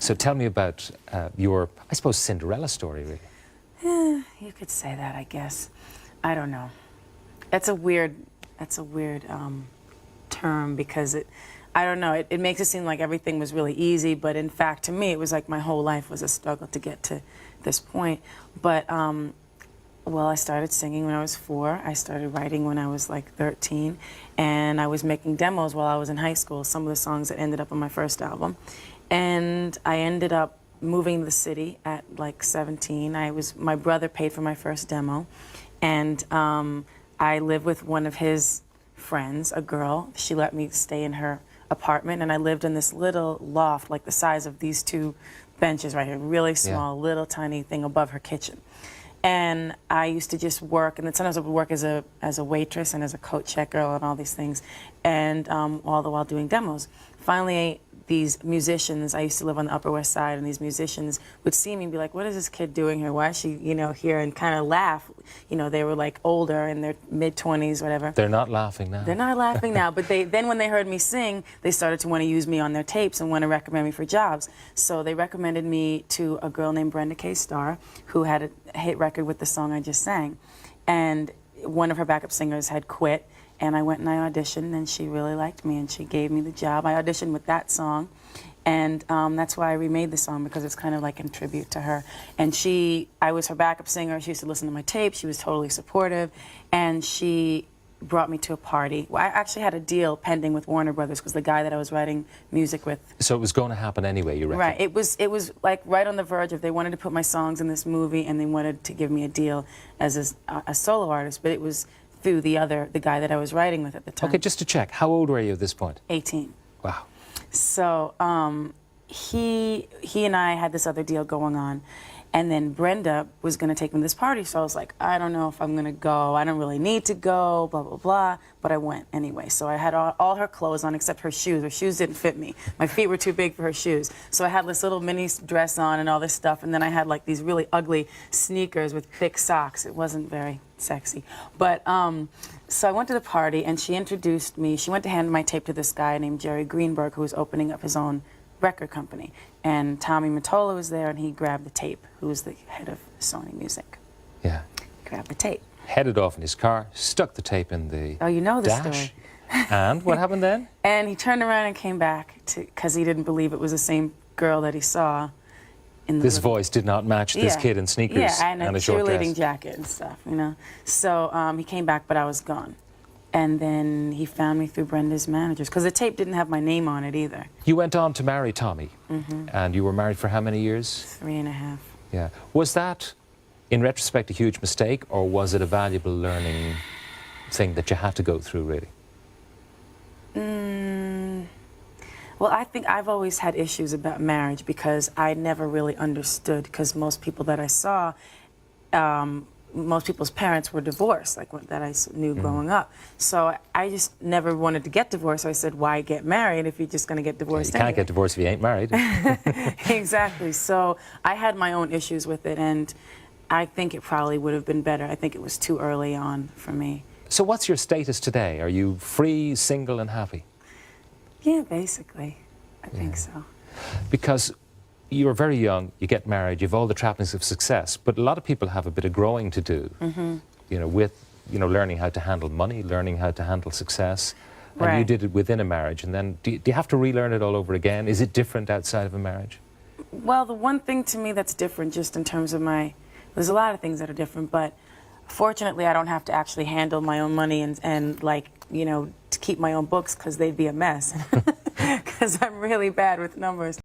So tell me about your, I suppose, Cinderella story, really. You could say that, I guess. I don't know. That's a weird term because I don't know, it makes it seem like everything was really easy, but in fact, to me, it was like my whole life was a struggle to get to this point. But, well, I started singing when I was 4. I started writing when I was like 13, and I was making demos while I was in high school, some of the songs that ended up on my first album. And I ended up moving to the city at like 17. My brother paid for my first demo, and I lived with one of his friends, a girl. She let me stay in her apartment, and I lived in this little loft, like the size of these 2 benches right here, really small, little tiny thing above her kitchen. And I used to just work, and then sometimes I would work as a waitress and as a coat checker and all these things, and all the while doing demos. Finally, these musicians, I used to live on the Upper West Side, and these musicians would see me and be like, what is this kid doing here? Why is she, here? And kind of laugh. They were like older, in their mid-20s, whatever. They're not laughing now. They're not laughing now, but then when they heard me sing, they started to want to use me on their tapes and want to recommend me for jobs. So they recommended me to a girl named Brenda K. Starr, who had a hit record with the song I just sang. And one of her backup singers had quit. And I went and I auditioned, and she really liked me, and she gave me the job. I auditioned with that song, and that's why I remade the song, because it's kind of like in tribute to her. And I was her backup singer. She used to listen to my tapes. She was totally supportive, and she brought me to a party. Well, I actually had a deal pending with Warner Brothers, because the guy that I was writing music with. So it was going to happen anyway, you reckon? Right. It was like right on the verge of, they wanted to put my songs in this movie, and they wanted to give me a deal as a solo artist, but it was through the guy that I was writing with at the time. Okay, just to check, how old were you at this point? 18. Wow. So he and I had this other deal going on, and then Brenda was going to take me to this party, so I was like, I don't know if I'm going to go. I don't really need to go, blah, blah, blah. But I went anyway. So I had all her clothes on except her shoes. Her shoes didn't fit me. My feet were too big for her shoes. So I had this little mini dress on and all this stuff, and then I had like these really ugly sneakers with thick socks. It wasn't very sexy. But so I went to the party, and she introduced me. She went to hand my tape to this guy named Jerry Greenberg, who was opening up his own record company. And Tommy Mottola was there, and he grabbed the tape, who was the head of Sony Music. Yeah. Grabbed the tape. Headed off in his car, stuck the tape in the Oh, you know the dash. story. And what happened then? And he turned around and came back, because he didn't believe it was the same girl that he saw in the This voice did not match this kid in sneakers and a short dress. cheerleading jacket and stuff, So he came back, but I was gone. And then he found me through Brenda's managers, because the tape didn't have my name on it either. You went on to marry Tommy, and you were married for how many years? 3.5. Yeah. Was that, in retrospect, a huge mistake, or was it a valuable learning thing that you had to go through, really? Well, I think I've always had issues about marriage, because I never really understood, because most people that I saw, most people's parents were divorced, like that I knew growing up. So I just never wanted to get divorced. So I said, why get married if you're just going to get divorced You can't get divorced if you ain't married. Exactly. So I had my own issues with it, and I think it probably would have been better. I think it was too early on for me. So what's your status today? Are you free, single, and happy? Yeah, basically. I think so. Because you're very young, you get married, you have all the trappings of success, but a lot of people have a bit of growing to do, with learning how to handle money, learning how to handle success, and you did it within a marriage, and then do you have to relearn it all over again? Is it different outside of a marriage? Well, the one thing to me that's different, just in terms of there's a lot of things that are different, but fortunately I don't have to actually handle my own money and like, to keep my own books, because they'd be a mess, because I'm really bad with numbers.